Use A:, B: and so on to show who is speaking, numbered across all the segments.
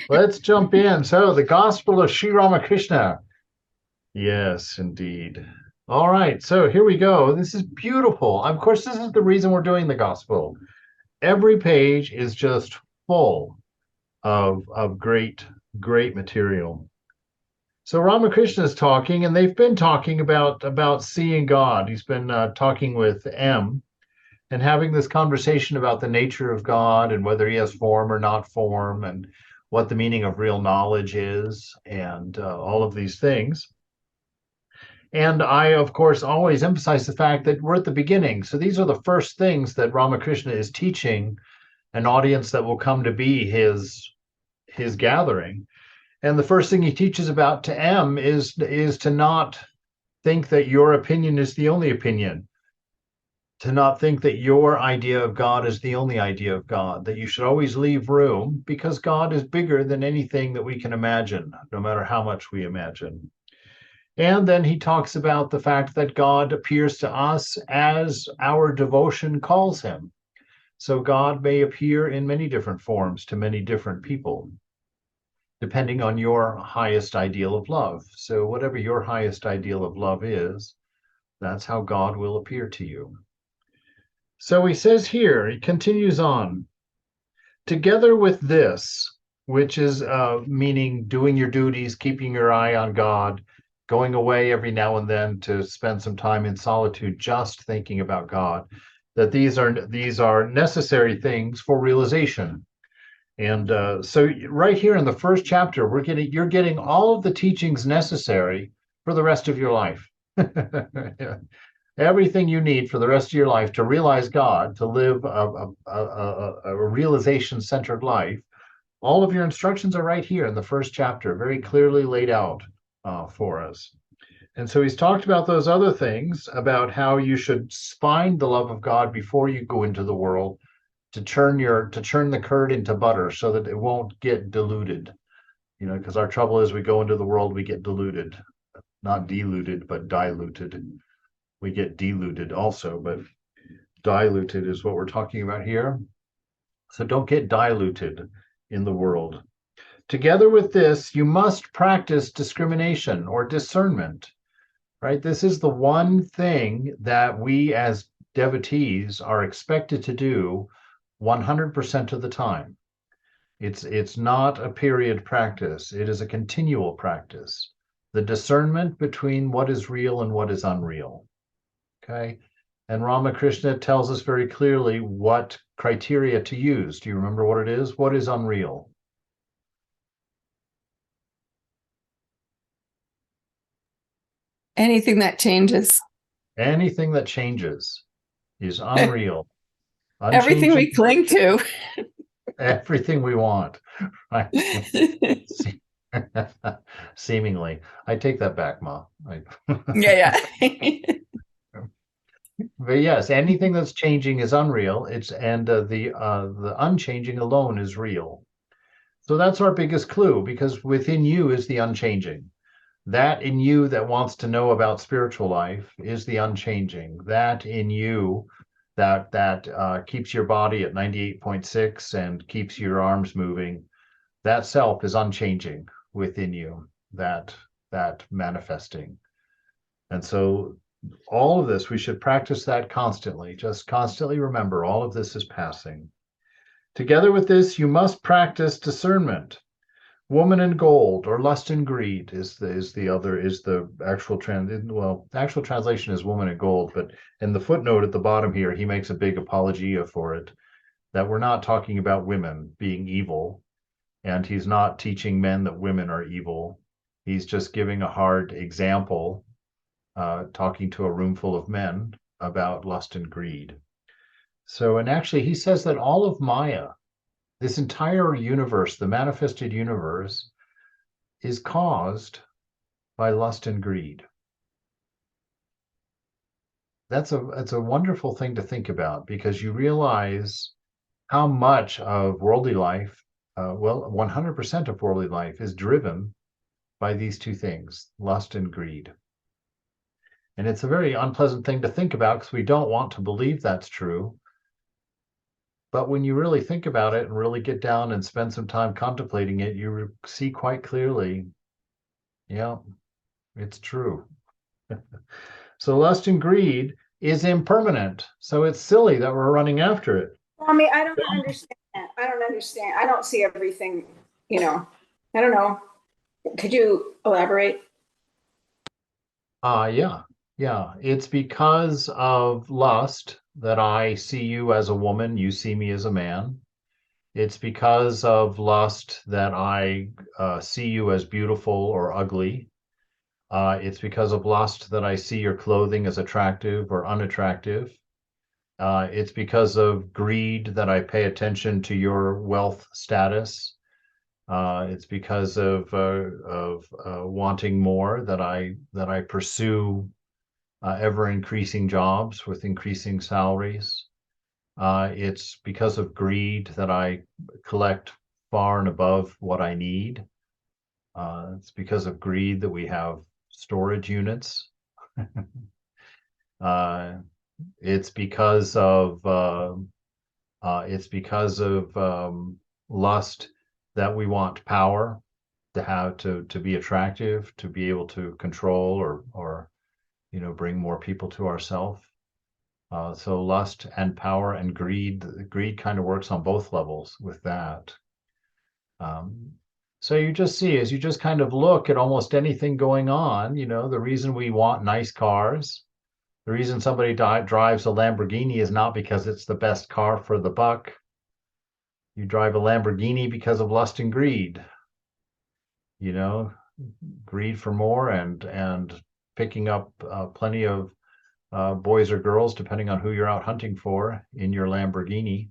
A: Let's jump in. So, the Gospel of Sri Ramakrishna. Yes, indeed. All right, so here we go. This is beautiful. Of course, this is the reason we're doing the Gospel. Every page is just full of great material. So Ramakrishna is talking, and they've been talking about seeing God. He's been talking with M and having this conversation about the nature of God and whether he has form or not form, and what the meaning of real knowledge is, and all of these things. And I, of course, always emphasize the fact that we're at the beginning. So these are the first things that Ramakrishna is teaching an audience that will come to be his gathering. And the first thing he teaches about to M is to not think that your opinion is the only opinion, to not think that your idea of God is the only idea of God, that you should always leave room because God is bigger than anything that we can imagine, no matter how much we imagine. And then he talks about the fact that God appears to us as our devotion calls him. So God may appear in many different forms to many different people, depending on your highest ideal of love. So, whatever your highest ideal of love is, that's how God will appear to you. So he says here, he continues on, together with this, which is meaning doing your duties, keeping your eye on God, going away every now and then to spend some time in solitude, just thinking about God, that these are necessary things for realization. And so right here in the first chapter, you're getting all of the teachings necessary for the rest of your life. Everything you need for the rest of your life to realize God, to live a realization centered life. All of your instructions are right here in the first chapter, very clearly laid out for us. And so he's talked about those other things, about how you should find the love of God before you go into the world, to churn the curd into butter so that it won't get diluted. Because our trouble is we go into the world, we get diluted, not diluted, but diluted. We get diluted also, but diluted is what we're talking about here. So don't get diluted in the world. Together with this, you must practice discrimination or discernment, right? This is the one thing that we as devotees are expected to do 100% of the time. It's not a period practice, it is a continual practice. The discernment between what is real and what is unreal. Okay. And Ramakrishna tells us very clearly what criteria to use. Do you remember what it is? What is unreal?
B: Anything that changes.
A: Anything that changes is unreal.
B: Everything
A: Unchanging,
B: we cling to.
A: everything we want, right? Seemingly. I take that back, Ma.
B: Yeah, yeah.
A: But yes, anything that's changing is unreal. The unchanging alone is real. So that's our biggest clue, because within you is the unchanging. That in you that wants to know about spiritual life is the unchanging. That in you that keeps your body at 98.6 and keeps your arms moving. That self is unchanging within you. That manifesting. And so all of this, we should practice that constantly. Just constantly remember all of this is passing. Together with this, you must practice discernment. Woman in gold or lust and greed is the actual actual translation is woman in gold, but in the footnote at the bottom here, he makes a big apologia for it, that we're not talking about women being evil, and he's not teaching men that women are evil. He's just giving a hard example, talking to a room full of men about lust and greed. So, and actually, he says that all of Maya, this entire universe, the manifested universe, is caused by lust and greed. That's a wonderful thing to think about, because you realize how much of worldly life, 100% of worldly life is driven by these two things, lust and greed. And it's a very unpleasant thing to think about, because we don't want to believe that's true. But when you really think about it and really get down and spend some time contemplating it, you see quite clearly, yeah, it's true. So lust and greed is impermanent. So it's silly that we're running after it.
C: I mean, I don't understand that. I don't understand. I don't see everything, you know. I don't know. Could you elaborate?
A: Yeah. Yeah. It's because of lust that I see you as a woman, you see me as a man. It's because of lust that I see you as beautiful or ugly. It's because of lust that I see your clothing as attractive or unattractive. It's because of greed that I pay attention to your wealth status. It's because of wanting more that I pursue ever increasing jobs with increasing salaries. It's because of greed that I collect far and above what I need. It's because of greed that we have storage units. uh, it's because of lust that we want power to have to be attractive, to be able to control or bring more people to ourselves. So lust and power and greed kind of works on both levels with that. So you just see, as you just kind of look at almost anything going on, the reason we want nice cars, the reason somebody drives a Lamborghini is not because it's the best car for the buck. You drive a Lamborghini because of lust and greed, greed for more and picking up plenty of boys or girls, depending on who you're out hunting for in your Lamborghini.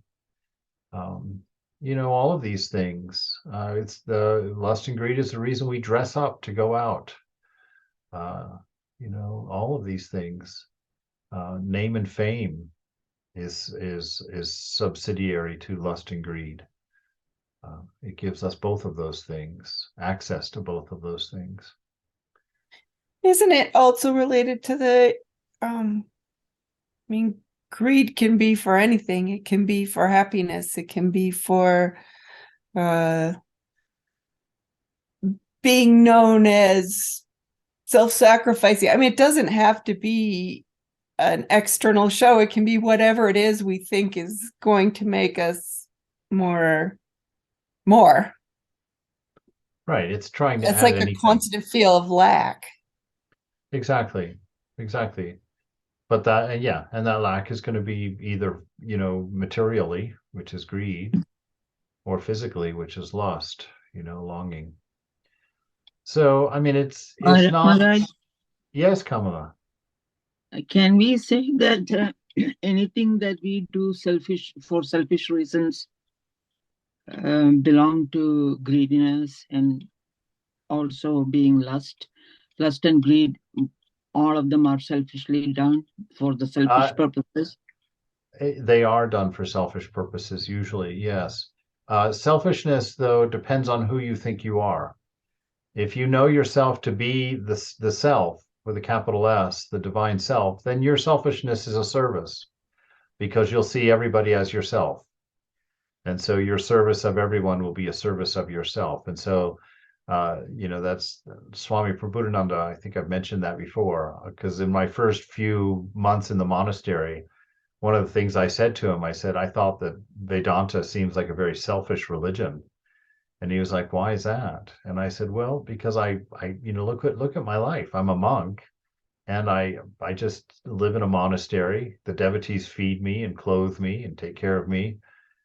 A: All of these things. It's the lust and greed is the reason we dress up to go out. All of these things. Name and fame is subsidiary to lust and greed. It gives us both of those things, access to both of those things.
B: Isn't it also related to the, I mean, greed can be for anything. It can be for happiness. It can be for being known as self-sacrificing. I mean, it doesn't have to be an external show. It can be whatever it is we think is going to make us more.
A: Right. It's trying to
B: It's
A: add
B: like a
A: anything.
B: constant feel of lack.
A: Exactly. But that lack is going to be either, materially, which is greed, or physically, which is lust, longing. So, I mean, it's not.
D: Maharaj,
A: Yes, Kamala.
D: can we say that anything that we do for selfish reasons belong to greediness and also being lust? Lust and greed, all of them are selfishly done for the selfish purposes.
A: They are done for selfish purposes, usually, yes. Selfishness, though, depends on who you think you are. If you know yourself to be the self with a capital S, the divine self, then your selfishness is a service because you'll see everybody as yourself. And so your service of everyone will be a service of yourself. And so, that's Swami Prabhupada. I think I've mentioned that before, because in my first few months in the monastery, one of the things I said to him, I said, I thought that Vedanta seems like a very selfish religion. And he was like, why is that? And I said, well, because I look at my life. I'm a monk and I just live in a monastery. The devotees feed me and clothe me and take care of me.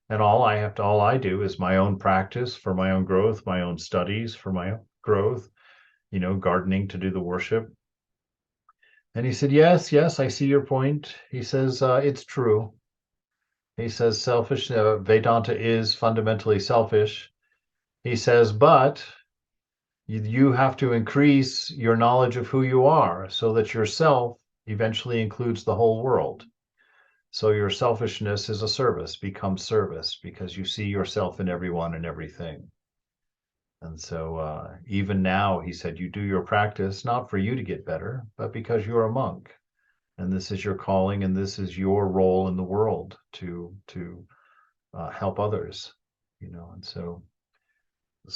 A: And all I do is my own practice for my own growth, my own studies for my own growth, gardening to do the worship. And he said, yes, I see your point. He says, it's true. He says, Vedanta is fundamentally selfish. He says, but you have to increase your knowledge of who you are so that yourself eventually includes the whole world. So your selfishness is a service, becomes service, because you see yourself in everyone and everything. And so even now, he said, you do your practice not for you to get better, but because you're a monk. And this is your calling and this is your role in the world to help others, and so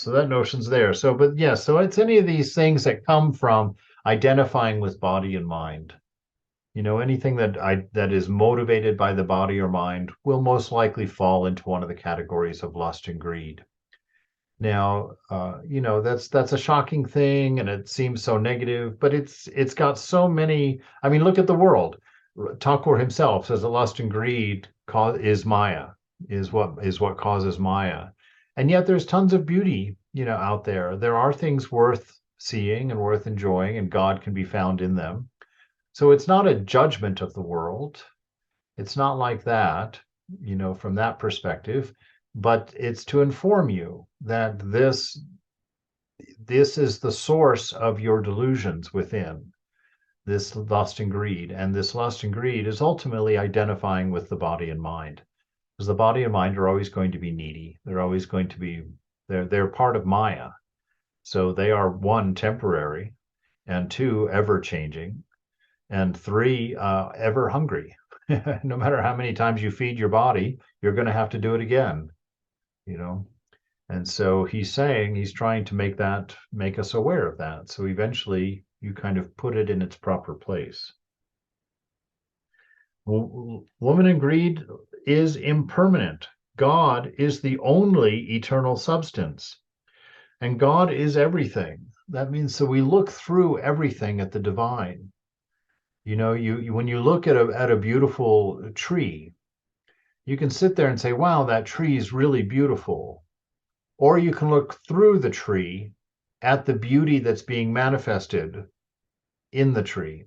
A: that notion's there. So, but yeah, so it's any of these things that come from identifying with body and mind. Anything that is motivated by the body or mind will most likely fall into one of the categories of lust and greed. Now, that's a shocking thing, and it seems so negative, but it's got so many. I mean, look at the world. Thakur himself says that lust and greed is Maya, is what causes Maya, and yet there's tons of beauty, out there. There are things worth seeing and worth enjoying, and God can be found in them. So it's not a judgment of the world. It's not like that, from that perspective, but it's to inform you that this is the source of your delusions within, this lust and greed. And this lust and greed is ultimately identifying with the body and mind, because the body and mind are always going to be needy. They're always going to be, they're part of Maya. So they are, one, temporary, and two, ever changing, and three, ever hungry. No matter how many times you feed your body, you're going to have to do it again, And so he's trying to make us aware of that. So eventually you kind of put it in its proper place. Woman and greed is impermanent. God is the only eternal substance, and God is everything. That means, so we look through everything at the divine. You when you look at a beautiful tree, you can sit there and say, wow, that tree is really beautiful. Or you can look through the tree at the beauty that's being manifested in the tree.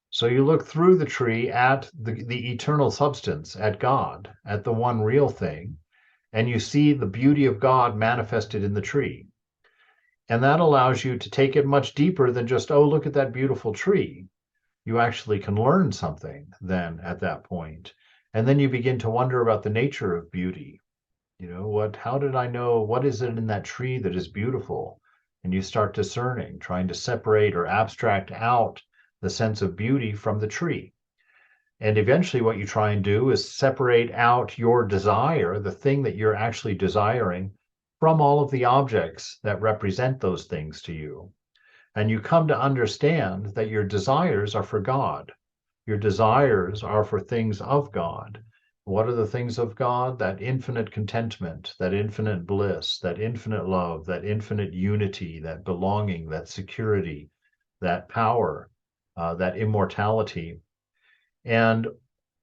A: So you look through the tree at the eternal substance, at God, at the one real thing, and you see the beauty of God manifested in the tree. And that allows you to take it much deeper than just, oh, look at that beautiful tree. You actually can learn something then at that point. And then you begin to wonder about the nature of beauty. How did I know, what is it in that tree that is beautiful? And you start discerning, trying to separate or abstract out the sense of beauty from the tree. And eventually what you try and do is separate out your desire, the thing that you're actually desiring, from all of the objects that represent those things to you. And you come to understand that your desires are for God. Your desires are for things of God. What are the things of God? That infinite contentment, that infinite bliss, that infinite love, that infinite unity, that belonging, that security, that power, that immortality. And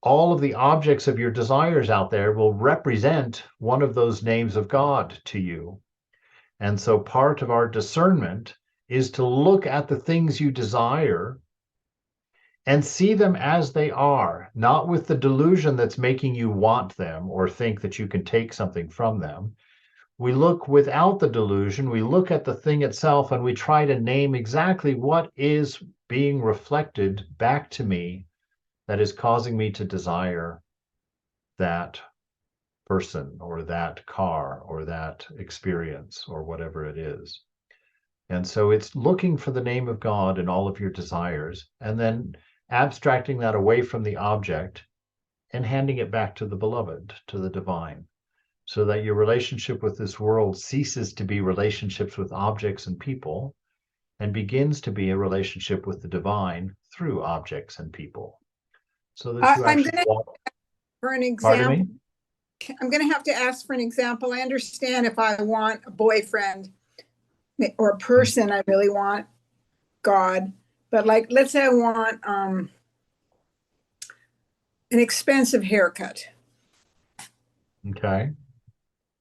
A: all of the objects of your desires out there will represent one of those names of God to you. And so part of our discernment is to look at the things you desire and see them as they are, not with the delusion that's making you want them or think that you can take something from them. We look without the delusion, we look at the thing itself, and we try to name exactly what is being reflected back to me that is causing me to desire that person or that car or that experience or whatever it is. And so it's looking for the name of God in all of your desires, and then abstracting that away from the object and handing it back to the beloved, to the divine, so that your relationship with this world ceases to be relationships with objects and people and begins to be a relationship with the divine through objects and people. So that you
C: I'm
A: actually
C: gonna,
A: walk.
C: for an
A: Pardon me?
C: example, I'm going to have to ask for an example. I understand if I want a boyfriend or a person, I really want God. But like, let's say I want an expensive haircut.
A: Okay.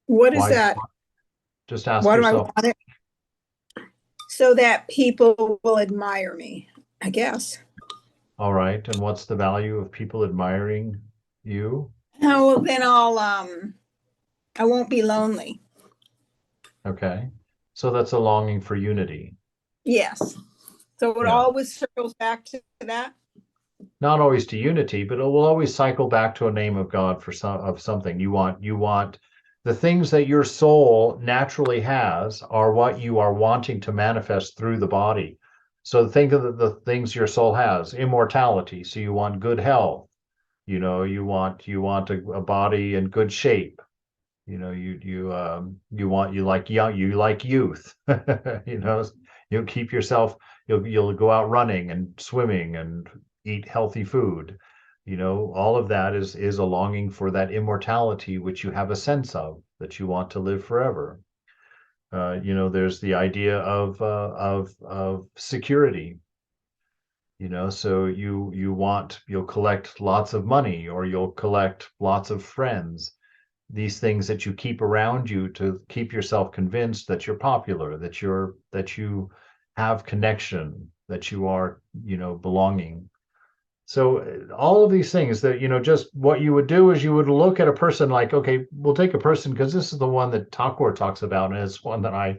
C: What is
A: Why?
C: that?
A: Just ask
C: Why do I
A: yourself.
C: want it? So that people will admire me, I guess.
A: All right. And what's the value of people admiring you?
C: Oh, well, then I won't be lonely.
A: Okay. So that's a longing for unity.
C: Yes. So it
A: Yeah.
C: always circles back to that.
A: Not always to unity, but it will always cycle back to a name of God for something. You want the things that your soul naturally has are what you are wanting to manifest through the body. So think of the things your soul has: immortality. So you want good health. You want a body in good shape. You like youth. You'll keep yourself, you'll go out running and swimming and eat healthy food. All of that is a longing for that immortality which you have a sense of, that you want to live forever. There's the idea of security. So you'll collect lots of money, or you'll collect lots of friends, these things that you keep around you to keep yourself convinced that you're popular, that you have connection, that you are, belonging. So all of these things that, just what you would do is you would look at a person like, okay, we'll take a person, because this is the one that Thakur talks about, and it's one that I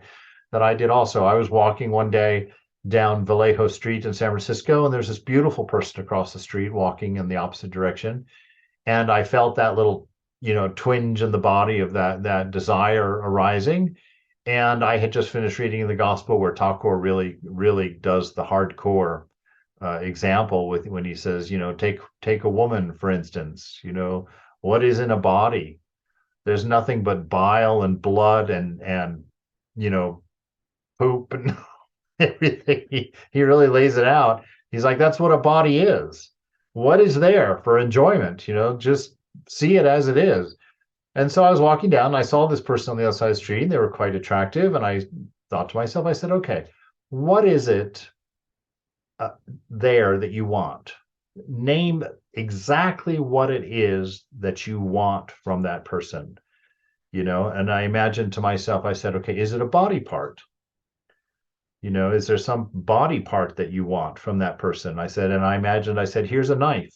A: did also. I was walking one day down Vallejo Street in San Francisco, and there's this beautiful person across the street walking in the opposite direction. And I felt that little, twinge in the body of that desire arising. And I had just finished reading the gospel where Thakur really does the hardcore example with when he says, take a woman, for instance, what is in a body? There's nothing but bile and blood and poop and everything. He really lays it out. He's like, that's what a body is. What is there for enjoyment? Just see it as it is. And so I was walking down and I saw this person on the other side of the street. They were quite attractive. And I thought to myself, I said, okay, what is it there that you want? Name exactly what it is that you want from that person. And I imagined to myself, I said, okay, is it a body part? Is there some body part that you want from that person? I said, here's a knife.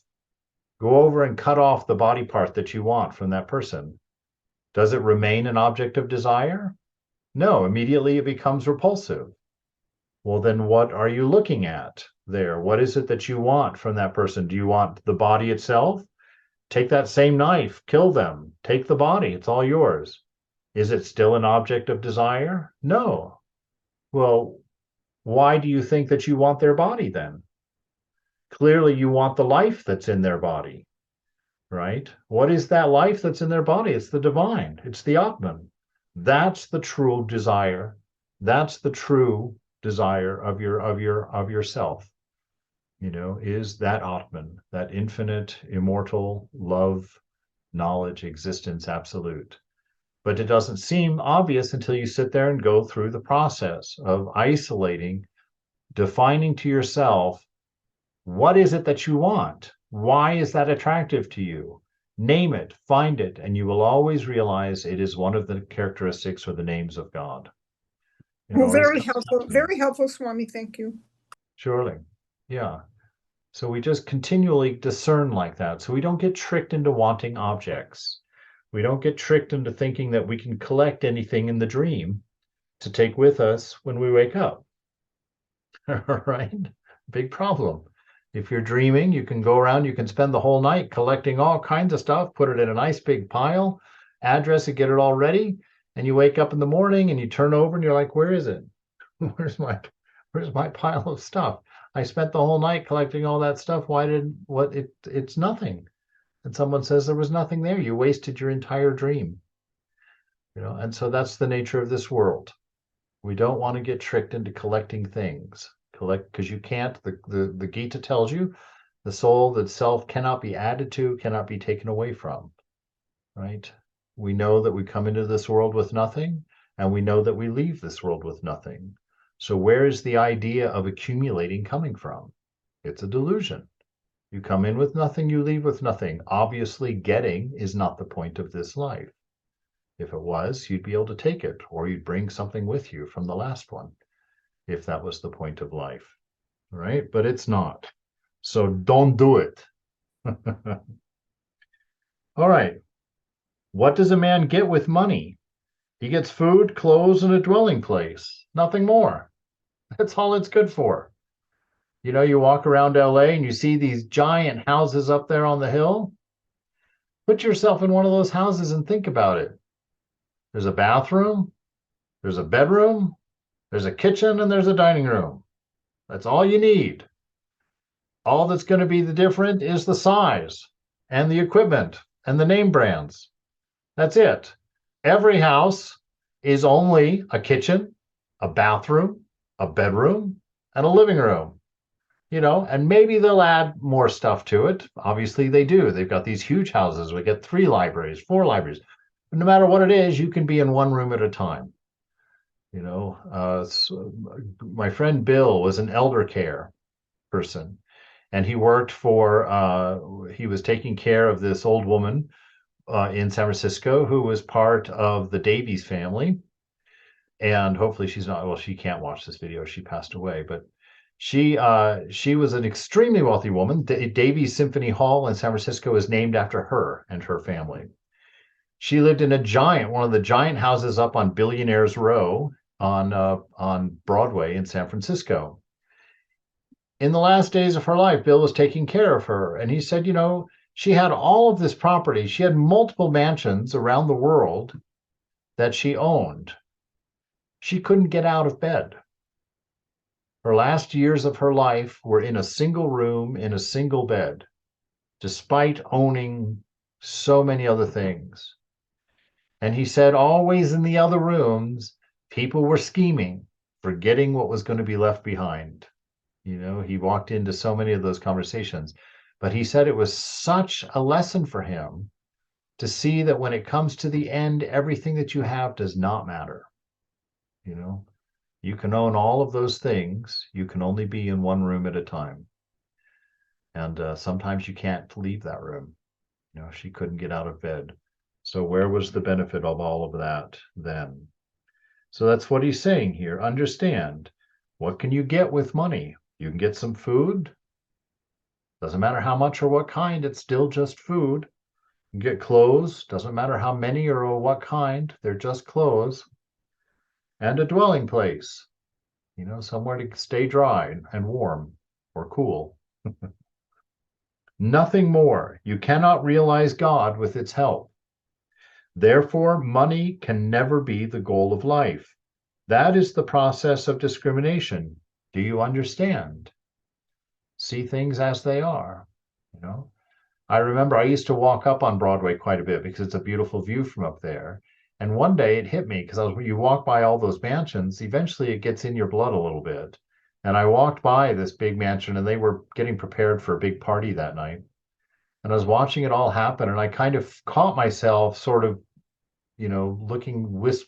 A: Go over and cut off the body part that you want from that person. Does it remain an object of desire? No, immediately it becomes repulsive. Well, then what are you looking at there? What is it that you want from that person? Do you want the body itself? Take that same knife, kill them, take the body, it's all yours. Is it still an object of desire? No. Well, why do you think that you want their body then? Clearly, you want the life that's in their body, right? What is that life that's in their body? It's the divine. It's the Atman. That's the true desire. That's the true desire of yourself. Is that Atman, that infinite, immortal love, knowledge, existence, absolute. But it doesn't seem obvious until you sit there and go through the process of isolating, defining to yourself, what is it that you want? Why is that attractive to you? Name it, find it, and you will always realize it is one of the characteristics or the names of God.
C: Well, very helpful, Swami. Thank you.
A: Surely. Yeah. So we just continually discern like that. So we don't get tricked into wanting objects. We don't get tricked into thinking that we can collect anything in the dream to take with us when we wake up. Right? Big problem. If you're dreaming, you can go around, you can spend the whole night collecting all kinds of stuff, put it in a nice big pile, address it, get it all ready, and you wake up in the morning and you turn over and you're like, where is it? Where's my pile of stuff? I spent the whole night collecting all that stuff. It's nothing. And someone says there was nothing there. You wasted your entire dream. And so that's the nature of this world. We don't want to get tricked into collecting things. Because you can't, the Gita tells you, the soul, the self cannot be added to, cannot be taken away from, right? We know that we come into this world with nothing, and we know that we leave this world with nothing. So where is the idea of accumulating coming from? It's a delusion. You come in with nothing, you leave with nothing. Obviously, getting is not the point of this life. If it was, you'd be able to take it, or you'd bring something with you from the last one, if that was the point of life, right? But it's not. So don't do it. All right. What does a man get with money? He gets food, clothes, and a dwelling place. Nothing more. That's all it's good for. You walk around LA and you see these giant houses up there on the hill. Put yourself in one of those houses and think about it. There's a bathroom, there's a bedroom, there's a kitchen, and there's a dining room. That's all you need. All that's going to be the different is the size and the equipment and the name brands. That's it. Every house is only a kitchen, a bathroom, a bedroom, and a living room. And maybe they'll add more stuff to it. Obviously, they do. They've got these huge houses. We get 3 libraries, 4 libraries. But no matter what it is, you can be in one room at a time. My friend Bill was an elder care person, and he worked he was taking care of this old woman in San Francisco who was part of the Davies family. And hopefully she's not, well, she can't watch this video. She passed away, but she was an extremely wealthy woman. Davies Symphony Hall in San Francisco is named after her and her family. She lived in one of the giant houses up on Billionaires Row on Broadway in San Francisco. In the last days of her life, Bill was taking care of her, and he said, she had all of this property. She had multiple mansions around the world that she owned. She couldn't get out of bed. Her last years of her life were in a single room, in a single bed, despite owning so many other things. And he said, always in the other rooms, people were scheming, forgetting what was going to be left behind. He walked into so many of those conversations, but he said it was such a lesson for him to see that when it comes to the end, everything that you have does not matter. You can own all of those things. You can only be in one room at a time. And sometimes you can't leave that room. She couldn't get out of bed. So where was the benefit of all of that then? So that's what he's saying here. Understand, what can you get with money? You can get some food. Doesn't matter how much or what kind, it's still just food. You can get clothes. Doesn't matter how many or what kind, they're just clothes. And a dwelling place, somewhere to stay dry and warm or cool. Nothing more. You cannot realize God with its help. Therefore, money can never be the goal of life. That is the process of discrimination. Do you understand? See things as they are. I remember I used to walk up on Broadway quite a bit because it's a beautiful view from up there. And one day it hit me because you walk by all those mansions, eventually it gets in your blood a little bit. And I walked by this big mansion and they were getting prepared for a big party that night. And I was watching it all happen and I kind of caught myself sort of, looking, what's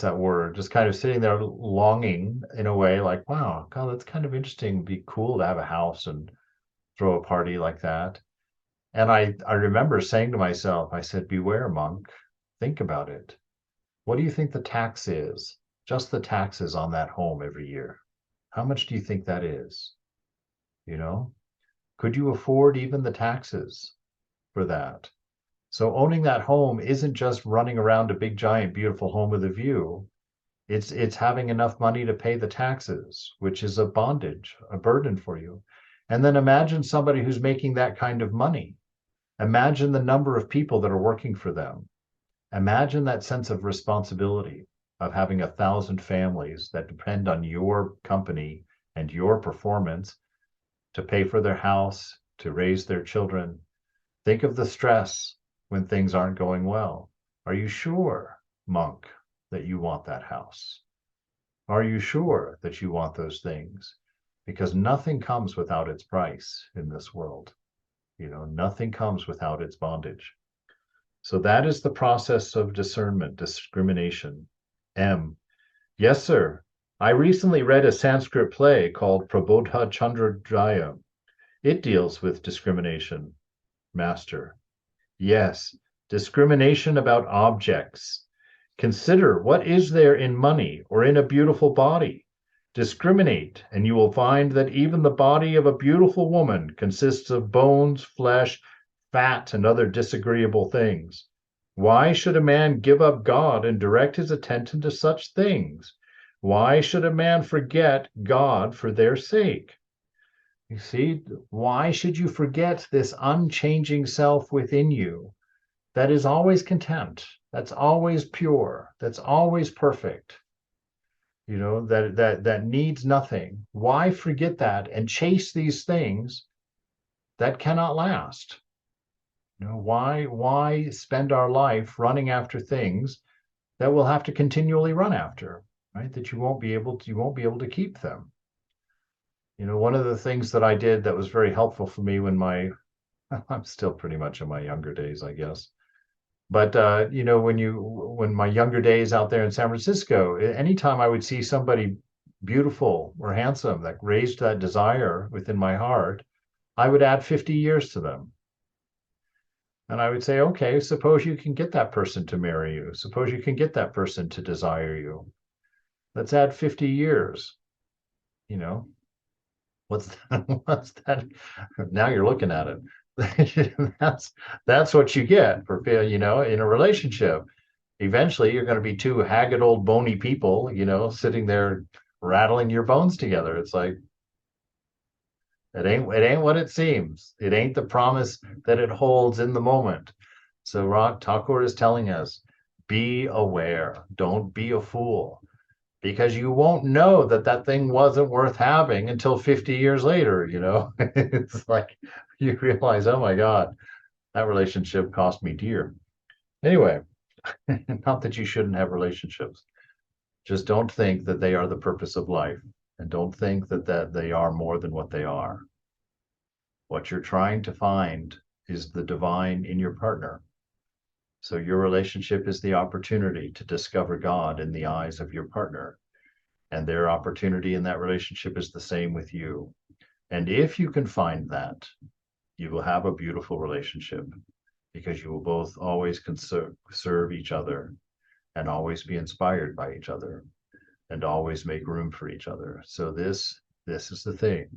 A: that word? Just kind of sitting there longing in a way like, wow, God, that's kind of interesting. It'd be cool to have a house and throw a party like that. And I remember saying to myself, I said, beware, monk. Think about it. What do you think the tax is? Just the taxes on that home every year. How much do you think that is? Could you afford even the taxes for that? So owning that home isn't just running around a big, giant, beautiful home with a view. It's having enough money to pay the taxes, which is a bondage, a burden for you. And then imagine somebody who's making that kind of money. Imagine the number of people that are working for them. Imagine that sense of responsibility of having 1,000 families that depend on your company and your performance to pay for their house, to raise their children. Think of the stress when things aren't going well. Are you sure, monk, that you want that house? Are you sure that you want those things? Because nothing comes without its price in this world. Nothing comes without its bondage. So that is the process of discernment, discrimination. M. Yes, sir. I recently read a Sanskrit play called Prabodha Chandrodaya. It deals with discrimination. Master. Yes, discrimination about objects. Consider what is there in money or in a beautiful body. Discriminate, and you will find that even the body of a beautiful woman consists of bones, flesh, fat, and other disagreeable things. Why should a man give up God and direct his attention to such things? Why should a man forget God for their sake? You see, why should you forget this unchanging self within you that is always content, that's always pure, that's always perfect, that needs nothing? Why forget that and chase these things that cannot last? You know, why spend our life running after things that we'll have to continually run after, right? That you won't be able to keep them. You know, one of the things that I did that was very helpful for me when I'm still pretty much in my younger days, I guess. But you know, when my younger days out there in San Francisco, anytime I would see somebody beautiful or handsome that raised that desire within my heart, I would add 50 years to them. And I would say, okay, suppose you can get that person to marry you. Suppose you can get that person to desire you. Let's add 50 years. You know, what's that? What's that? Now you're looking at it. That's what you get for, you know, in a relationship. Eventually you're going to be two haggard old bony people, you know, sitting there rattling your bones together. It's like, it ain't what it seems. It ain't the promise that it holds in the moment. So Thakur is telling us, be aware. Don't be a fool, because you won't know that that thing wasn't worth having until 50 years later. You know, it's like you realize, oh my God, that relationship cost me dear. Anyway, not that you shouldn't have relationships. Just don't think that they are the purpose of life, and don't think that they are more than what they are. What you're trying to find is the divine in your partner. So your relationship is the opportunity to discover God in the eyes of your partner. And their opportunity in that relationship is the same with you. And if you can find that, you will have a beautiful relationship, because you will both always serve each other, and always be inspired by each other, and always make room for each other. So this is the thing.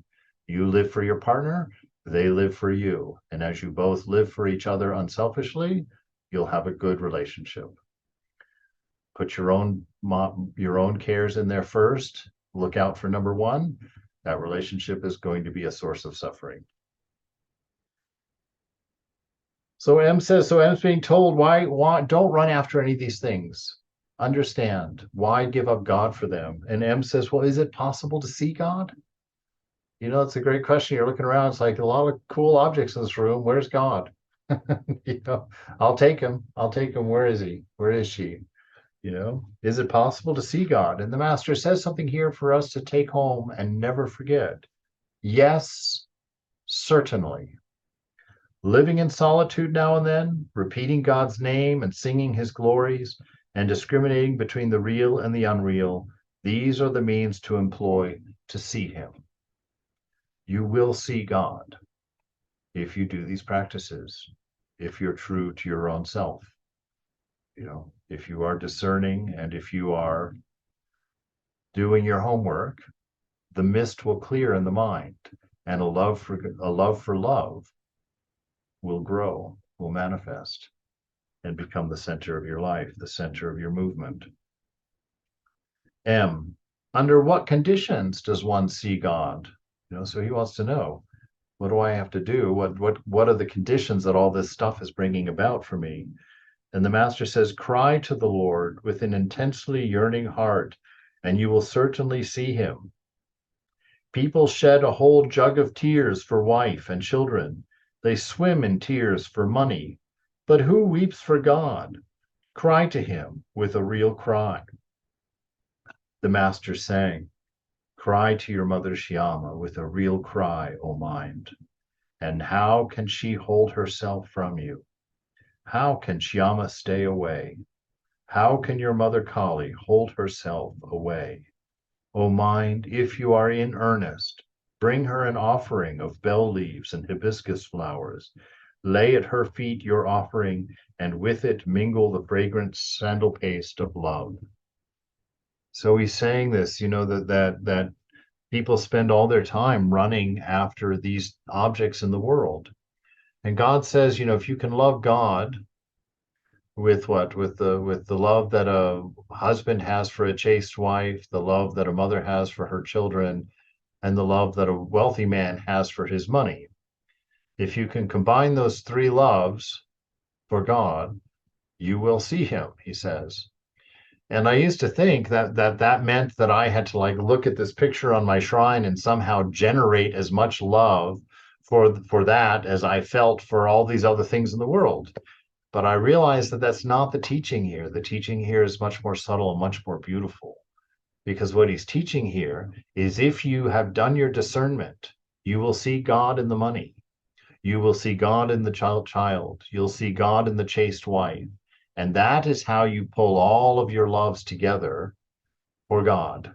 A: You live for your partner, they live for you. And as you both live for each other unselfishly, you'll have a good relationship. Put your own cares in there first. Look out for number one. That relationship is going to be a source of suffering. So M's being told, why don't run after any of these things. Understand, why give up God for them? And M says, well, is it possible to see God? You know, it's a great question. You're looking around, it's like a lot of cool objects in this room. Where's God? You know, I'll take him. Where is he? Where is she? You know, is it possible to see God? And the master says something here for us to take home and never forget. Yes, certainly. Living in solitude now and then, repeating God's name and singing his glories, and discriminating between the real and the unreal, these are the means to employ to see him. You will see God if you do these practices, if you're true to your own self. You know, if you are discerning, and if you are doing your homework, the mist will clear in the mind, and a love for love will grow, will manifest, and become the center of your life, the center of your movement. M, under what conditions does one see God? You know, so he wants to know, what do I have to do? What are the conditions that all this stuff is bringing about for me? And the master says, cry to the Lord with an intensely yearning heart, and you will certainly see him. People shed a whole jug of tears for wife and children. They swim in tears for money. But who weeps for God? Cry to him with a real cry. The master sang, cry to your mother Shyama with a real cry, O mind. And how can she hold herself from you? How can Shyama stay away? How can your mother Kali hold herself away? O mind, if you are in earnest, bring her an offering of bell leaves and hibiscus flowers. Lay at her feet your offering, and with it mingle the fragrant sandal paste of love. So he's saying this, you know, that people spend all their time running after these objects in the world. And God says, you know, if you can love God with what? With the love that a husband has for a chaste wife, the love that a mother has for her children, and the love that a wealthy man has for his money. If you can combine those three loves for God, you will see him, he says. And I used to think that meant that I had to like look at this picture on my shrine and somehow generate as much love for that as I felt for all these other things in the world. But I realized that that's not the teaching here. The teaching here is much more subtle and much more beautiful, because what he's teaching here is if you have done your discernment, you will see God in the money. You will see God in the child. You'll see God in the chaste wife. And that is how you pull all of your loves together for God.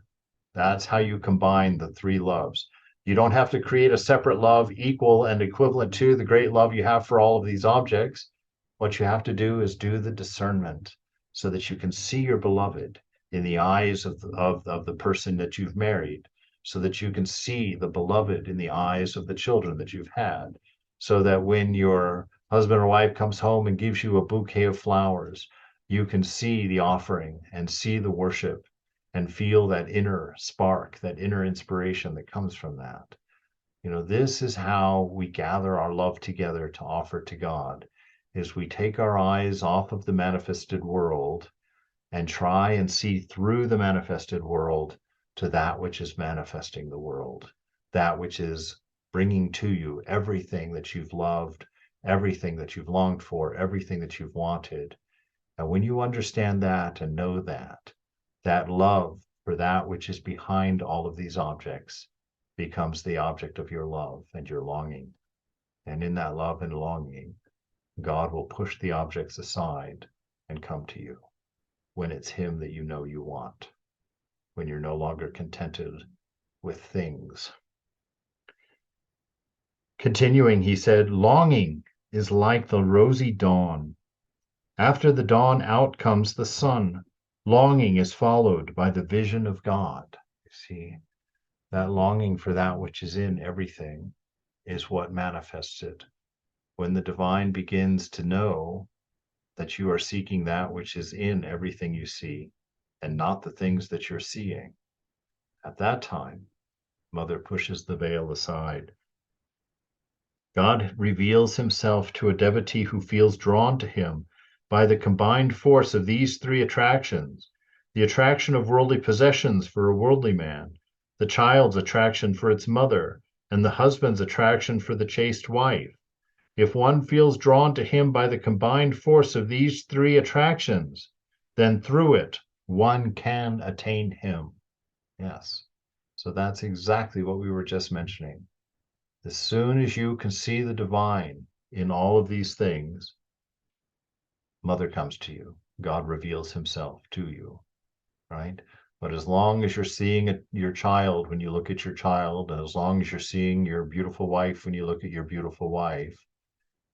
A: That's how you combine the three loves. You don't have to create a separate love equal and equivalent to the great love you have for all of these objects. What you have to do is do the discernment so that you can see your beloved in the eyes of the person that you've married, so that you can see the beloved in the eyes of the children that you've had, so that when your husband or wife comes home and gives you a bouquet of flowers, you can see the offering and see the worship and feel that inner spark, that inner inspiration that comes from that. You know, this is how we gather our love together to offer to God, is we take our eyes off of the manifested world and try and see through the manifested world to that which is manifesting the world, that which is bringing to you everything that you've loved, everything that you've longed for, everything that you've wanted. And when you understand that and know that, that love for that which is behind all of these objects becomes the object of your love and your longing. And in that love and longing, God will push the objects aside and come to you when it's him that you know you want, when you're no longer contented with things. Continuing, he said, longing is like the rosy dawn. After the dawn, out comes the sun. Longing is followed by the vision of God. You see, that longing for that which is in everything is what manifests it. When the divine begins to know that you are seeking that which is in everything you see and not the things that you're seeing, at that time, Mother pushes the veil aside. God reveals himself to a devotee who feels drawn to him by the combined force of these three attractions: the attraction of worldly possessions for a worldly man, the child's attraction for its mother, and the husband's attraction for the chaste wife. If one feels drawn to him by the combined force of these three attractions, then through it, one can attain him. Yes. So that's exactly what we were just mentioning. As soon as you can see the divine in all of these things, Mother comes to you. God reveals himself to you, right? But as long as you're seeing your child when you look at your child, and as long as you're seeing your beautiful wife when you look at your beautiful wife,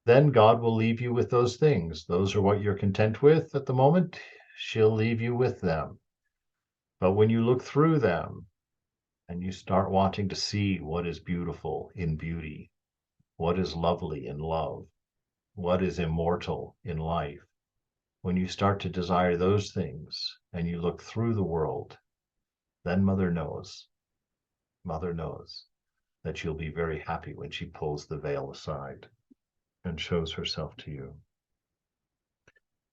A: then God will leave you with those things. Those are what you're content with at the moment. She'll leave you with them. But when you look through them and you start wanting to see what is beautiful in beauty, what is lovely in love, what is immortal in life, when you start to desire those things and you look through the world, then Mother knows that you'll be very happy when she pulls the veil aside and shows herself to you.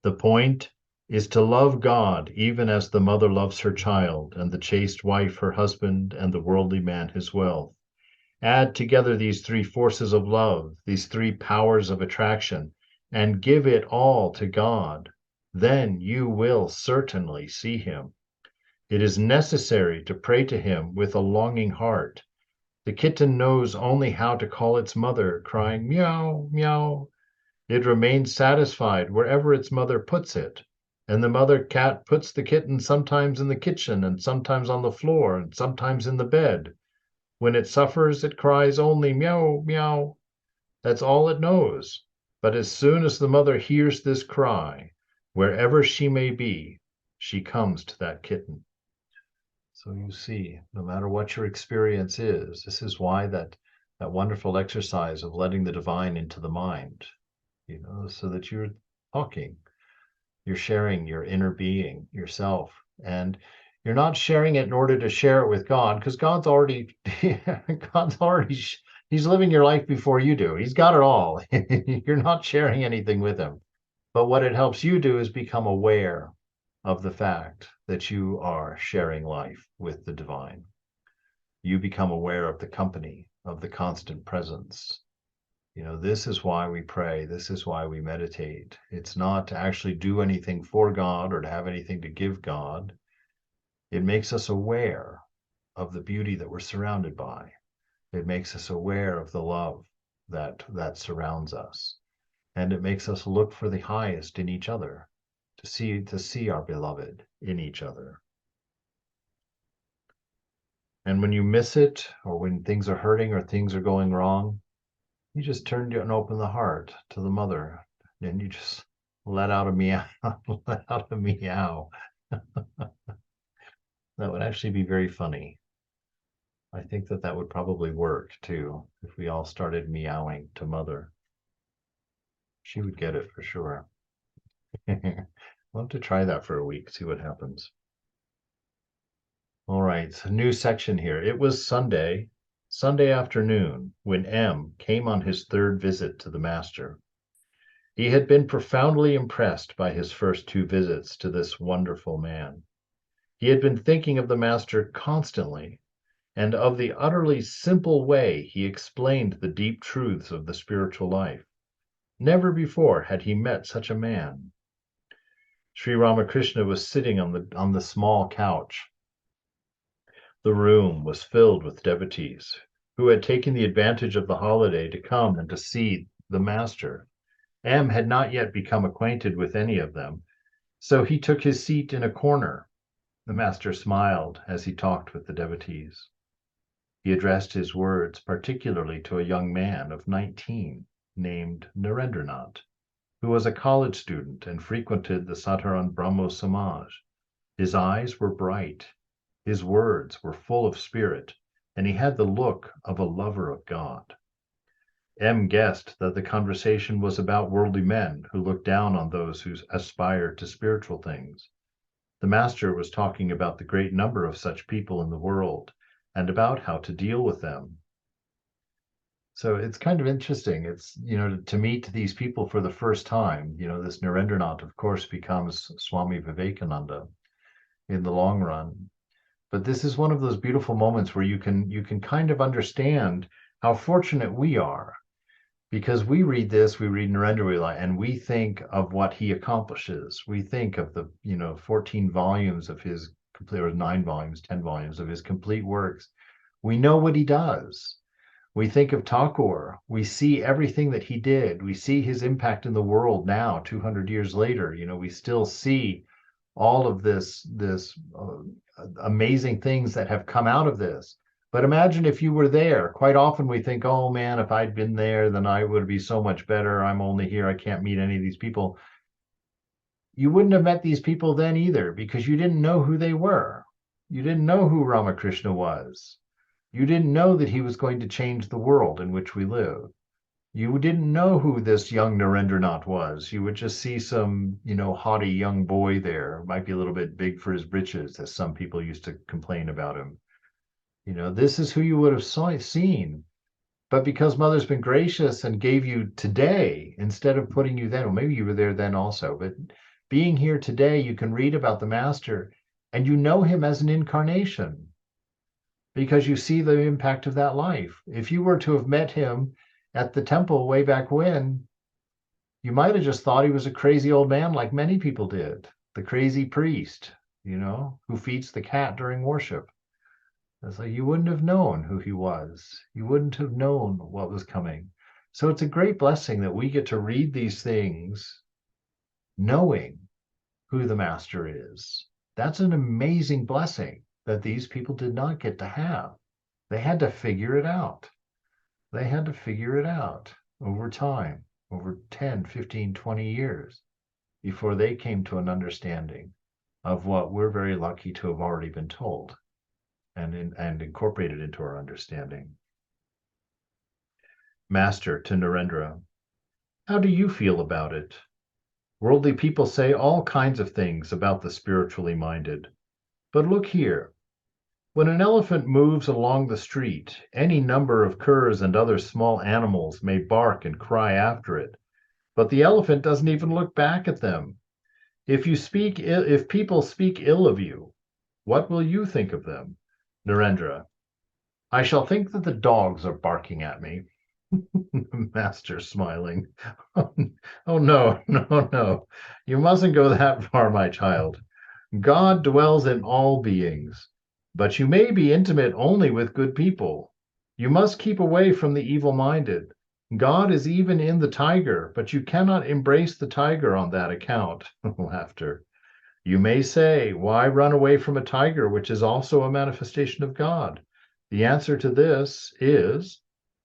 A: The point is to love God even as the mother loves her child, and the chaste wife her husband, and the worldly man his wealth. Add together these three forces of love, these three powers of attraction, and give it all to God. Then you will certainly see him. It is necessary to pray to him with a longing heart. The kitten knows only how to call its mother, crying meow, meow. It remains satisfied wherever its mother puts it, and the mother cat puts the kitten sometimes in the kitchen, and sometimes on the floor, and sometimes in the bed. When it suffers, it cries only meow, meow. That's all it knows. But as soon as the mother hears this cry, wherever she may be, she comes to that kitten. So you see, no matter what your experience is, this is why that wonderful exercise of letting the divine into the mind, so that you're talking, you're sharing your inner being, yourself, and you're not sharing it in order to share it with God, because God's already, he's living your life before you do. He's got it all. You're not sharing anything with him. But what it helps you do is become aware of the fact that you are sharing life with the divine. You become aware of the company, of the constant presence, This is why we pray. This is why we meditate. It's not to actually do anything for God or to have anything to give God. It makes us aware of the beauty that we're surrounded by. It makes us aware of the love that surrounds us. And it makes us look for the highest in each other, to see our beloved in each other. And when you miss it, or when things are hurting or things are going wrong, you just turn and open the heart to the mother, and you just let out a meow, let out a meow. That would actually be very funny. I think that would probably work too, if we all started meowing to mother. She would get it for sure. We'll have to try that for a week, see what happens. All right, a new section here. It was Sunday afternoon, when M came on his third visit to the master. He had been profoundly impressed by his first 2 visits to this wonderful man. He had been thinking of the master constantly, and of the utterly simple way he explained the deep truths of the spiritual life. Never before had he met such a man. Sri Ramakrishna was sitting on the small couch. The room was filled with devotees who had taken the advantage of the holiday to come and to see the master. M had not yet become acquainted with any of them, so he took his seat in a corner. The master smiled as he talked with the devotees. He addressed his words particularly to a young man of 19 named Narendranath, who was a college student and frequented the Sadharan Brahmo Samaj. His eyes were bright, his words were full of spirit, and he had the look of a lover of God. M guessed that the conversation was about worldly men who look down on those who aspire to spiritual things. The master was talking about the great number of such people in the world and about how to deal with them. So it's kind of interesting. It's, to meet these people for the first time. This Narendranath, of course, becomes Swami Vivekananda in the long run. But this is one of those beautiful moments where you can kind of understand how fortunate we are, because we read Narendra, and we think of what he accomplishes. We think of the 14 volumes of his complete, or 9 volumes, 10 volumes of his complete works. We know what he does. We think of Thakur. We see everything that he did. We see his impact in the world now, 200 years later. We still see all of this amazing things that have come out of this. But imagine if you were there. Quite often we think, oh man, if I'd been there, then I would be so much better. I'm only here. I can't meet any of these people. You wouldn't have met these people then either, because you didn't know who they were. You didn't know who Ramakrishna was. You didn't know that he was going to change the world in which we live. You didn't know who this young Narendranath was. You would just see some, haughty young boy there. Might be a little bit big for his britches, as some people used to complain about him. This is who you would have seen. But because Mother's been gracious and gave you today, instead of putting you then, well, maybe you were there then also, but being here today, you can read about the master and you know him as an incarnation, because you see the impact of that life. If you were to have met him at the temple way back when, you might have just thought he was a crazy old man like many people did, the crazy priest, who feeds the cat during worship. It's like you wouldn't have known who he was. You wouldn't have known what was coming. So it's a great blessing that we get to read these things knowing who the master is. That's an amazing blessing that these people did not get to have. They had to figure it out. They had to figure it out over time, over 10, 15, 20 years, before they came to an understanding of what we're very lucky to have already been told and incorporated into our understanding. Master to Narendra: how do you feel about it? Worldly people say all kinds of things about the spiritually minded. But look here. When an elephant moves along the street, any number of curs and other small animals may bark and cry after it, but the elephant doesn't even look back at them. If people speak ill of you, what will you think of them? Narendra: I shall think that the dogs are barking at me. Master smiling. Oh no, no, no. You mustn't go that far, my child. God dwells in all beings, but you may be intimate only with good people. You must keep away from the evil-minded. God is even in the tiger, but you cannot embrace the tiger on that account. Laughter. You may say, why run away from a tiger, which is also a manifestation of God? The answer to this is,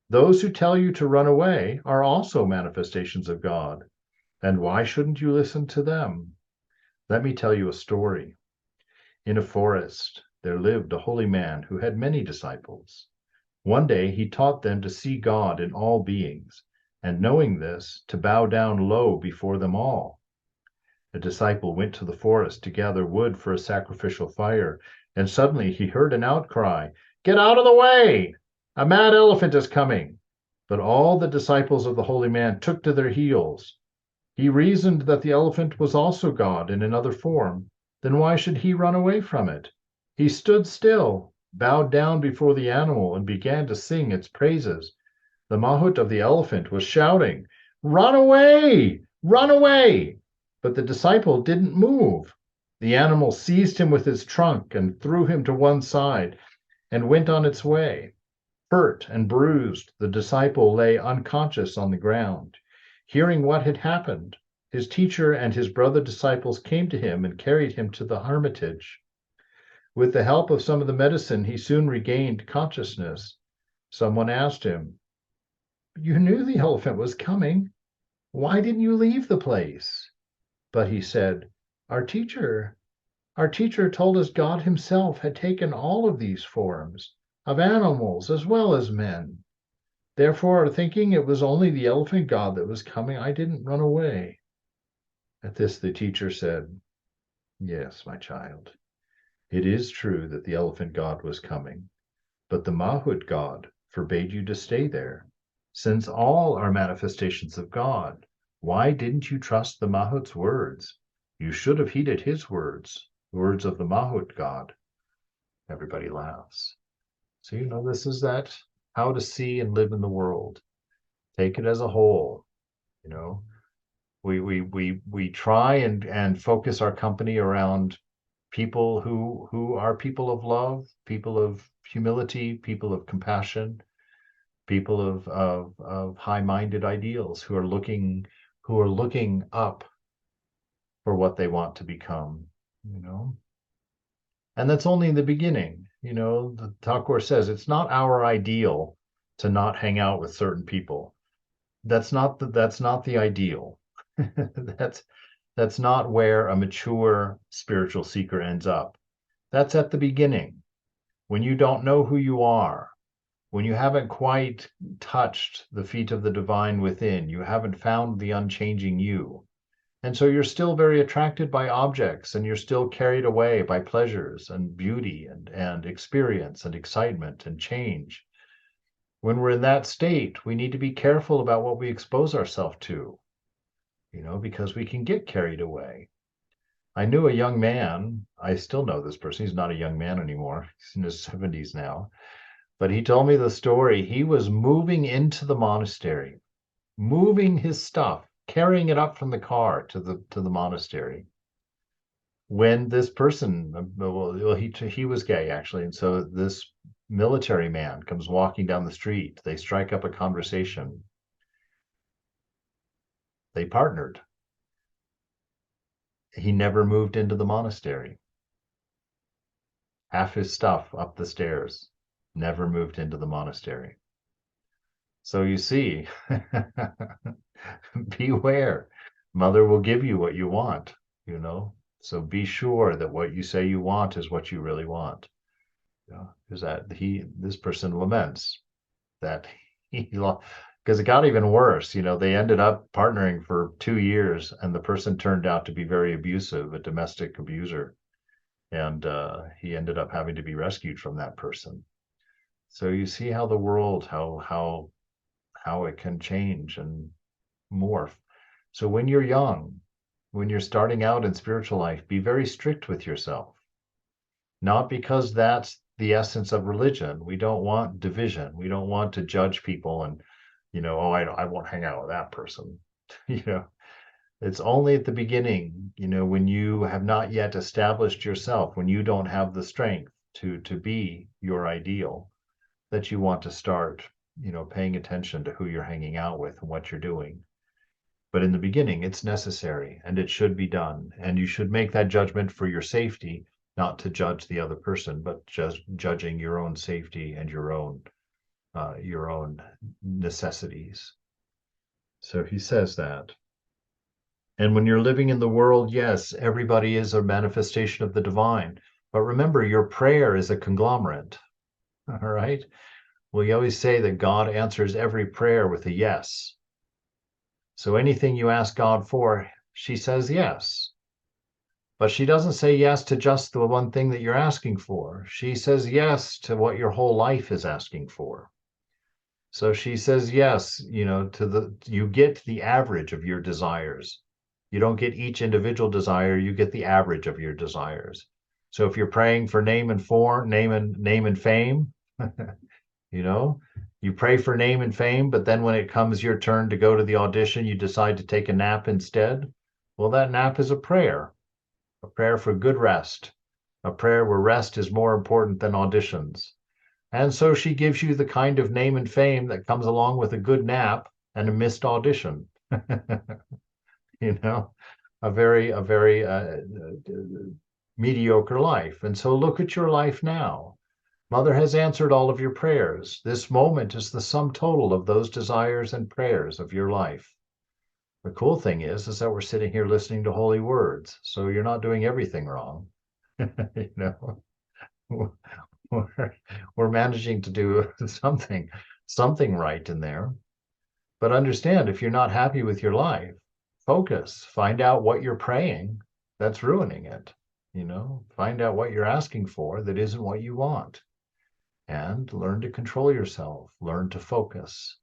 A: those who tell you to run away are also manifestations of God. And why shouldn't you listen to them? Let me tell you a story. In a forest, there lived a holy man who had many disciples. One day he taught them to see God in all beings, and knowing this, to bow down low before them all. A disciple went to the forest to gather wood for a sacrificial fire, and suddenly he heard an outcry, "Get out of the way! A mad elephant is coming!" But all the disciples of the holy man took to their heels. He reasoned that the elephant was also God in another form. Then why should he run away from it? He stood still, bowed down before the animal, and began to sing its praises. The mahout of the elephant was shouting, "Run away! Run away!" But the disciple didn't move. The animal seized him with its trunk and threw him to one side and went on its way. Hurt and bruised, the disciple lay unconscious on the ground. Hearing what had happened, his teacher and his brother disciples came to him and carried him to the hermitage. With the help of some of the medicine, he soon regained consciousness. Someone asked him, "You knew the elephant was coming. Why didn't you leave the place?" But he said, Our teacher told us God himself had taken all of these forms, of animals as well as men. Therefore, thinking it was only the elephant god that was coming, I didn't run away." At this, the teacher said, "Yes, my child, it is true that the elephant god was coming, but the Mahout god forbade you to stay there. Since all are manifestations of God, why didn't you trust the Mahout's words? You should have heeded his words, the words of the Mahout god." Everybody laughs. So, this is that how to see and live in the world. Take it as a whole. We try and focus our company around people who are people of love, people of humility, people of compassion, people of high-minded ideals who are looking up for what they want to become. And that's only the beginning. The Thakur says it's not our ideal to not hang out with certain people. That's not the ideal. That's not where a mature spiritual seeker ends up. That's at the beginning, when you don't know who you are, when you haven't quite touched the feet of the divine within, you haven't found the unchanging you. And so you're still very attracted by objects, and you're still carried away by pleasures and beauty and experience and excitement and change. When we're in that state, we need to be careful about what we expose ourselves to, because we can get carried away. I knew a young man, I still know this person, he's not a young man anymore, he's in his 70s now, but he told me the story. He was moving into the monastery, moving his stuff, carrying it up from the car to the monastery, when this person, he was gay actually, and so this military man comes walking down the street. They strike up a conversation. They partnered. He never moved into the monastery. Half his stuff up the stairs, never moved into the monastery. So you see, beware. Mother will give you what you want, So be sure that what you say you want is what you really want. Because this person laments that because it got even worse. They ended up partnering for 2 years, and the person turned out to be very abusive, a domestic abuser, and he ended up having to be rescued from that person. So you see how the world, how it can change and morph. So when you're young, when you're starting out in spiritual life, be very strict with yourself. Not because that's the essence of religion. We don't want division. We don't want to judge people and Oh, I won't hang out with that person. It's only at the beginning, when you have not yet established yourself, when you don't have the strength to be your ideal, that you want to start, paying attention to who you're hanging out with and what you're doing. But in the beginning, it's necessary and it should be done. And you should make that judgment for your safety, not to judge the other person, but just judging your own safety and your own necessities. So he says that. And when you're living in the world, yes, everybody is a manifestation of the divine. But remember, your prayer is a conglomerate. All right. We always say that God answers every prayer with a yes. So anything you ask God for, she says yes. But she doesn't say yes to just the one thing that you're asking for. She says yes to what your whole life is asking for. So she says yes, you get the average of your desires. You don't get each individual desire, you get the average of your desires. So if you're praying for name and fame, you pray for name and fame, but then when it comes your turn to go to the audition, you decide to take a nap instead. Well, that nap is a prayer for good rest, a prayer where rest is more important than auditions. And so she gives you the kind of name and fame that comes along with a good nap and a missed audition. A very mediocre life. And so look at your life now. Mother has answered all of your prayers. This moment is the sum total of those desires and prayers of your life. The cool thing is that we're sitting here listening to holy words. So you're not doing everything wrong. We're managing to do something right in there. But understand, if you're not happy with your life, focus, find out what you're praying that's ruining it. Find out what you're asking for that isn't what you want, and learn to control yourself, learn to focus.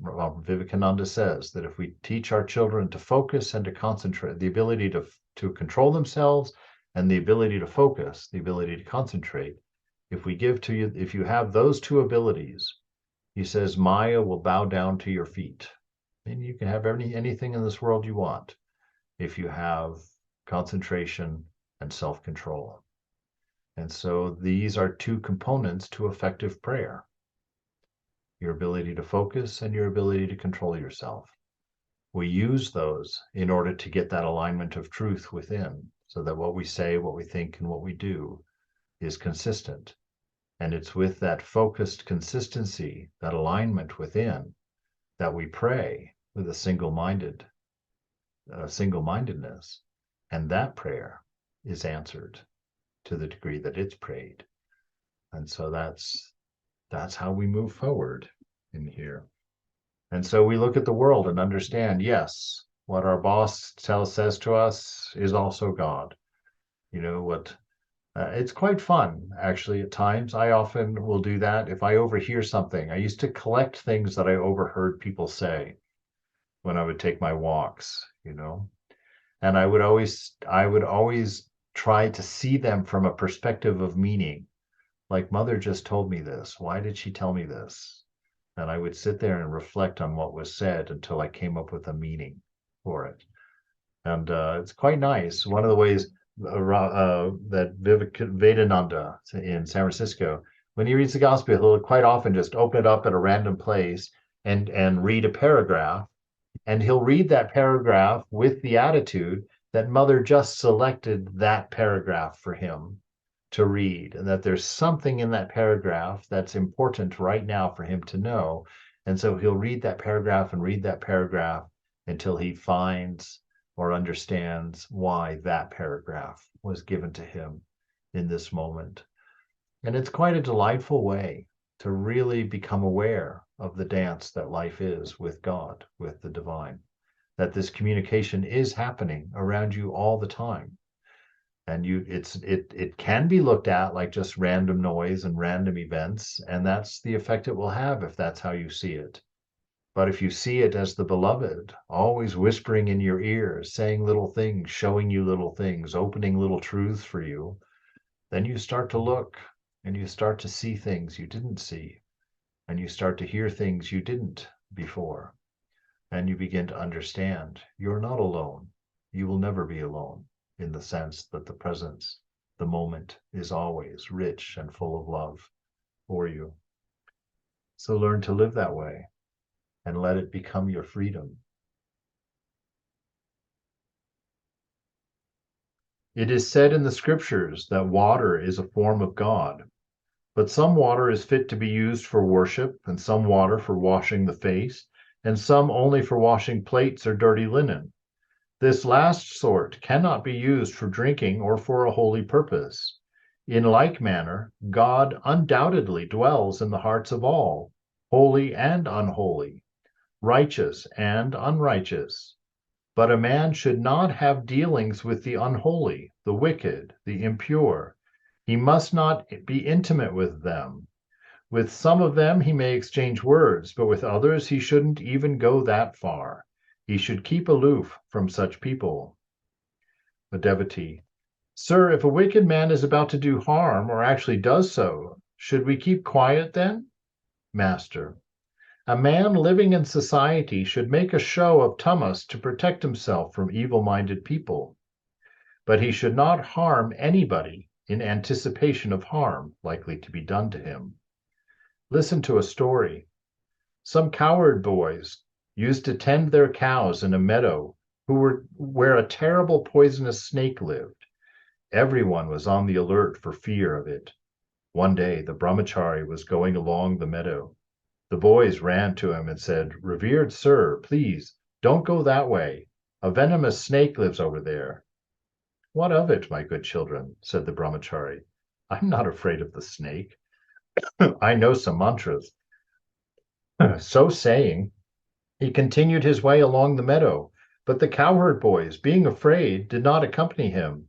A: Vivekananda says that if we teach our children to focus and to concentrate, the ability to control themselves and the ability to focus, the ability to concentrate, if you have those two abilities, he says, Maya will bow down to your feet. And you can have anything in this world you want if you have concentration and self-control. And so these are two components to effective prayer: your ability to focus and your ability to control yourself. We use those in order to get that alignment of truth within, so that what we say, what we think, and what we do is consistent. And it's with that focused consistency, that alignment within, that we pray with a single-mindedness. And that prayer is answered to the degree that it's prayed. And so that's how we move forward in here. And so we look at the world and understand, yes, what our boss says to us is also God. It's quite fun, actually, at times. I often will do that if I overhear something. I used to collect things that I overheard people say when I would take my walks, and I would always try to see them from a perspective of meaning. Like, Mother just told me this. Why did she tell me this? And I would sit there and reflect on what was said until I came up with a meaning for it. And it's quite nice. One of the ways that Vedananda in San Francisco, when he reads the gospel, he'll quite often just open it up at a random place and read a paragraph. And he'll read that paragraph with the attitude that Mother just selected that paragraph for him to read, and that there's something in that paragraph that's important right now for him to know. And so he'll read that paragraph and read that paragraph until he finds or understands why that paragraph was given to him in this moment. And it's quite a delightful way to really become aware of the dance that life is with God, with the divine, that this communication is happening around you all the time. And it can be looked at like just random noise and random events, and that's the effect it will have if that's how you see it. But if you see it as the beloved, always whispering in your ears, saying little things, showing you little things, opening little truths for you, then you start to look and you start to see things you didn't see. and you start to hear things you didn't before, and you begin to understand you're not alone. You will never be alone, in the sense that the presence, the moment, is always rich and full of love for you. So learn to live that way and let it become your freedom. It is said in the scriptures that water is a form of God, but some water is fit to be used for worship, and some water for washing the face, and some only for washing plates or dirty linen. This last sort cannot be used for drinking or for a holy purpose. In like manner, God undoubtedly dwells in the hearts of all, holy and unholy, righteous and unrighteous. But a man should not have dealings with the unholy, the wicked, the impure. He must not be intimate with them. With some of them he may exchange words, but with others he shouldn't even go that far. He should keep aloof from such people. The devotee: Sir, if a wicked man is about to do harm, or actually does so, should we keep quiet then? Master: A man living in society should make a show of tamas to protect himself from evil-minded people, but he should not harm anybody in anticipation of harm likely to be done to him. Listen to a story. Some cowherd boys used to tend their cows in a meadow where a terrible poisonous snake lived. Everyone was on the alert for fear of it. One day the brahmachari was going along the meadow. The boys ran to him and said, "Revered sir, please don't go that way. A venomous snake lives over there." "What of it, my good children?" said the brahmachari. "I'm not afraid of the snake. I know some mantras." So saying, he continued his way along the meadow, but the cowherd boys, being afraid, did not accompany him.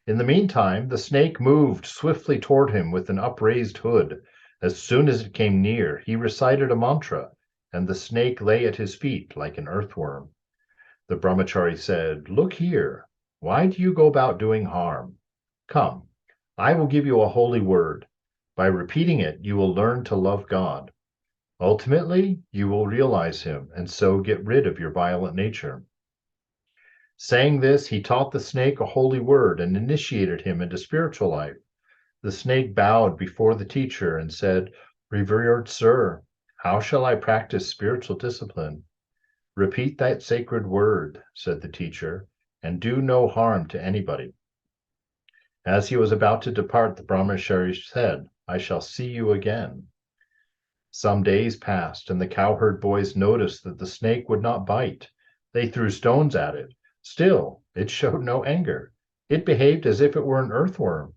A: In the meantime, the snake moved swiftly toward him with an upraised hood. As soon as it came near, he recited a mantra, and the snake lay at his feet like an earthworm. The brahmachari said, "Look here, why do you go about doing harm? Come, I will give you a holy word. By repeating it, you will learn to love God. Ultimately, you will realize him, and so get rid of your violent nature." Saying this, he taught the snake a holy word and initiated him into spiritual life. The snake bowed before the teacher and said, "Revered sir, how shall I practice spiritual discipline?" "Repeat that sacred word," said the teacher, "and do no harm to anybody." As he was about to depart, the brahmachari said, "I shall see you again." Some days passed, and the cowherd boys noticed that the snake would not bite. They threw stones at it. Still, it showed no anger. It behaved as if it were an earthworm.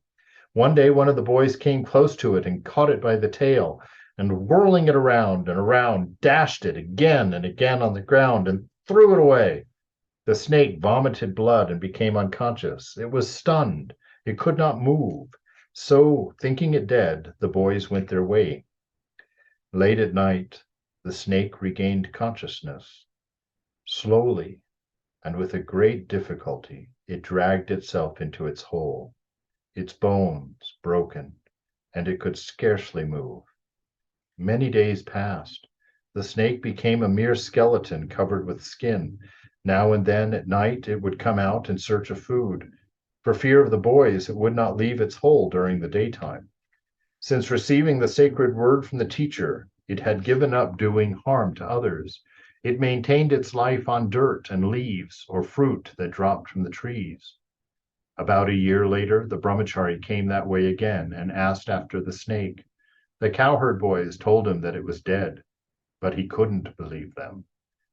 A: One day, one of the boys came close to it and caught it by the tail, and whirling it around and around, dashed it again and again on the ground and threw it away. The snake vomited blood and became unconscious. It was stunned. It could not move. So, thinking it dead, the boys went their way. Late at night, the snake regained consciousness. Slowly, and with a great difficulty, it dragged itself into its hole, its bones broken, and it could scarcely move. Many days passed. The snake became a mere skeleton covered with skin. Now and then at night it would come out in search of food. For fear of the boys, it would not leave its hole during the daytime. Since receiving the sacred word from the teacher, it had given up doing harm to others. It maintained its life on dirt and leaves or fruit that dropped from the trees. About a year later, the brahmachari came that way again and asked after the snake. The cowherd boys told him that it was dead, but he couldn't believe them.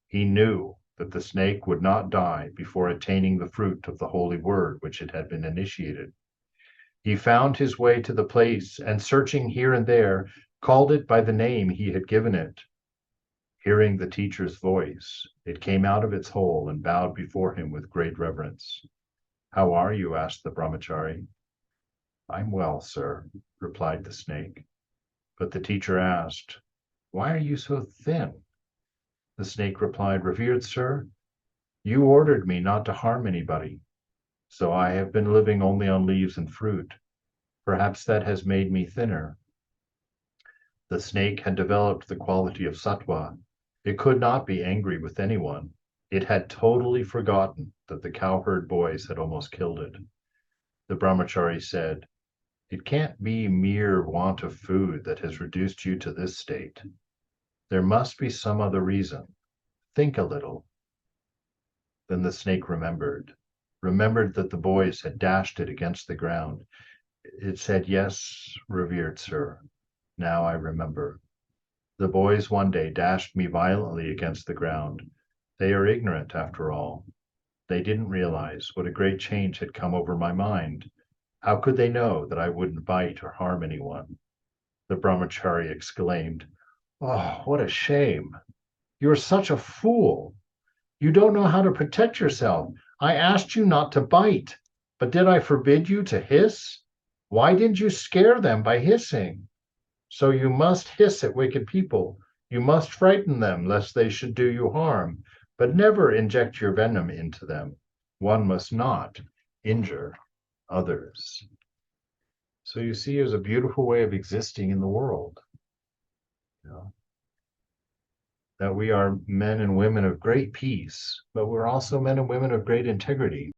A: He knew that the snake would not die before attaining the fruit of the holy word which it had been initiated. He found his way to the place and, searching here and there, called it by the name he had given it. Hearing the teacher's voice, it came out of its hole and bowed before him with great reverence. "How are you?" asked the brahmachari. "I'm well, sir," replied the snake. But the teacher asked, "Why are you so thin?" The snake replied, "Revered sir, you ordered me not to harm anybody, so I have been living only on leaves and fruit. Perhaps that has made me thinner." The snake had developed the quality of sattva. It could not be angry with anyone. It had totally forgotten that the cowherd boys had almost killed it. The brahmachari said, "It can't be mere want of food that has reduced you to this state. There must be some other reason. Think a little." Then the snake remembered that the boys had dashed it against the ground. It said, "Yes, revered sir, now I remember. The boys one day dashed me violently against the ground. They are ignorant, after all. They didn't realize what a great change had come over my mind. How could they know that I wouldn't bite or harm anyone?" The brahmachari exclaimed, "Oh, what a shame! You're such a fool. You don't know how to protect yourself. I asked you not to bite, but did I forbid you to hiss? Why didn't you scare them by hissing? So you must hiss at wicked people. You must frighten them lest they should do you harm, but never inject your venom into them. One must not injure others." So you see, there's a beautiful way of existing in the world. You know, that we are men and women of great peace, but we're also men and women of great integrity.